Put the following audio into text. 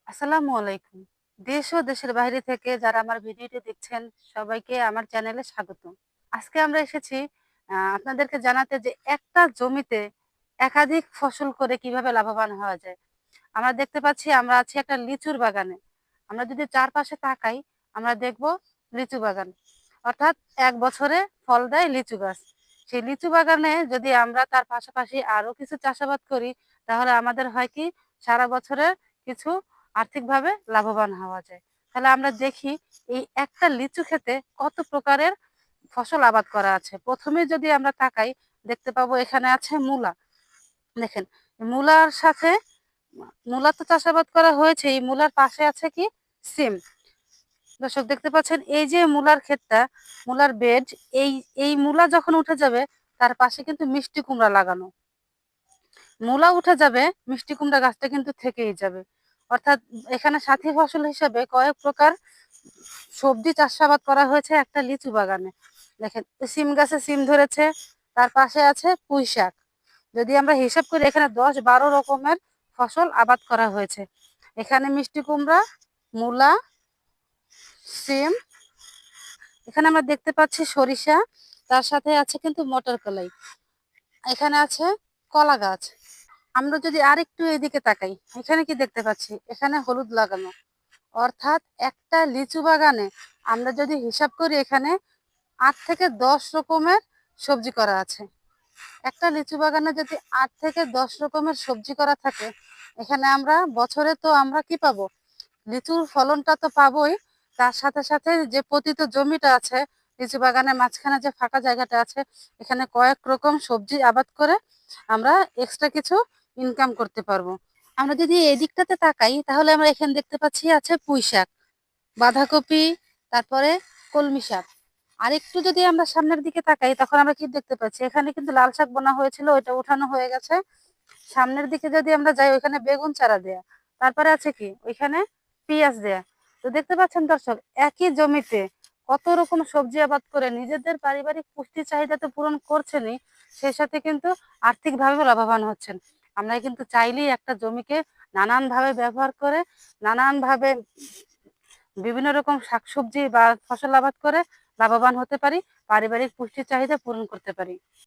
আসসালামু আলাইকুম। দেশ ও দেশের বাইরে থেকে যারা আমার ভিডিওটি দেখছেন সবাইকে আমার চ্যানেলে স্বাগতম। আজকে আমরা এসেছি আপনাদেরকে জানাতে যে একটা জমিতে একাধিক ফসল করে কিভাবে লাভবান হওয়া যায়। আমরা দেখতে পাচ্ছি আমরা আছি একটা লিচুর বাগানে। আমরা যদি চারপাশে তাকাই আমরা দেখব লিচু বাগান। অর্থাৎ ১ বছরে ফল দেয় লিচু গাছ। সেই লিচু বাগানে যদি আমরা তার পাশাপাশি আরো কিছু চাষাবাদ করি তাহলে আমাদের হয় কি সারা বছরের কিছু আর্থিকভাবে লাভবান হওয়া যায়। তাহলে আমরা দেখি এই একটা লিচু ক্ষেতে কত প্রকারের ফসল আবাদ করা আছে। ১ম এ যদি আমরা তাকাই দেখতে পাবো এখানে আছে মূলা। দেখেন মূলার সাথে মূলা তো চাষাবাদ করা হয়েছে। এই মূলার পাশে আছে কি সিম। দর্শক দেখতে পাচ্ছেন এই যে মূলার ক্ষেতটা, মূলার বেড এই এই মূলা যখন উঠে যাবে তার পাশে কিন্তু মিষ্টি কুমড়া লাগানো। মূলা উঠে যাবে, মিষ্টি কুমড়া গাছটা কিন্তু থেকেই যাবে। অর্থাৎ এখানে সাথী ফসল হিসেবে কয়েক প্রকার সবজি চাষাবাদ করা হয়েছে একটা লিচু বাগানে। দেখেন সিম গাছে সিম ধরেছে, তার পাশে আছে পুঁই শাক। যদি আমরা হিসাব করি এখানে ১০-১২ রকমের ফসল আবাদ করা হয়েছে। এখানে মিষ্টি কুমড়া, মূলা, সিম, এখানে আমরা দেখতে পাচ্ছি সরিষা, তার সাথে আছে কিন্তু মটর কলাই। এখানে আছে কলা গাছ। আমরা যদি আরেকটু এদিকে তাকাই এখানে কি দেখতে পাচ্ছি এখানে হলুদ লাগানো। অর্থাৎ একটা লিচু বাগানে আমরা যদি হিসাব করি এখানে ৮ থেকে ১০ রকমের সবজি করা আছে। একটা লিচু বাগানে যদি ৮ থেকে ১০ রকমের সবজি করা থাকে এখানে আমরা বছরে তো আমরা কি পাবো, লিচুর ফলনটা তো পাবোই, তার সাথে সাথে যে পতিত জমিটা আছে লিচু বাগানের মাঝখানে যে ফাঁকা জায়গাটা আছে এখানে কয়েক রকম সবজি আবাদ করে আমরা এক্সট্রা কিছু ইনকাম করতে পারবো। আমরা যদি এই দিকটাতে তাকাই তাহলে আমরা এখানে দেখতে পাচ্ছি আছে পুঁই শাক, বাঁধাকপি, তারপরে কলমি শাক। আরেকটু যদি আমরা সামনের দিকে তাকাই তখন আমরা কি দেখতে পাচ্ছি এখানে কিন্তু লাল শাক বোনা হয়েছিল, ওইটা উঠানো হয়ে গেছে। সামনের দিকে যদি আমরা যাই ওইখানে বেগুন চারা দেয়া, তারপরে আছে কি ওইখানে পেঁয়াজ দেয়া। তো দেখতে পাচ্ছেন দর্শক একই জমিতে কত রকম সবজি আবাদ করে নিজেদের পারিবারিক পুষ্টি চাহিদা তো পূরণ করছেনই, সেই সাথে কিন্তু আর্থিকভাবেও লাভবান হচ্ছেন। আমরা কিন্তু চাইলেই একটা জমিকে নানানভাবে ব্যবহার করে নানানভাবে বিভিন্ন রকম শাকসবজি বা ফসল আবাদ করে লাভবান হতে পারি, পারিবারিক পুষ্টির চাহিদা পূরণ করতে পারি।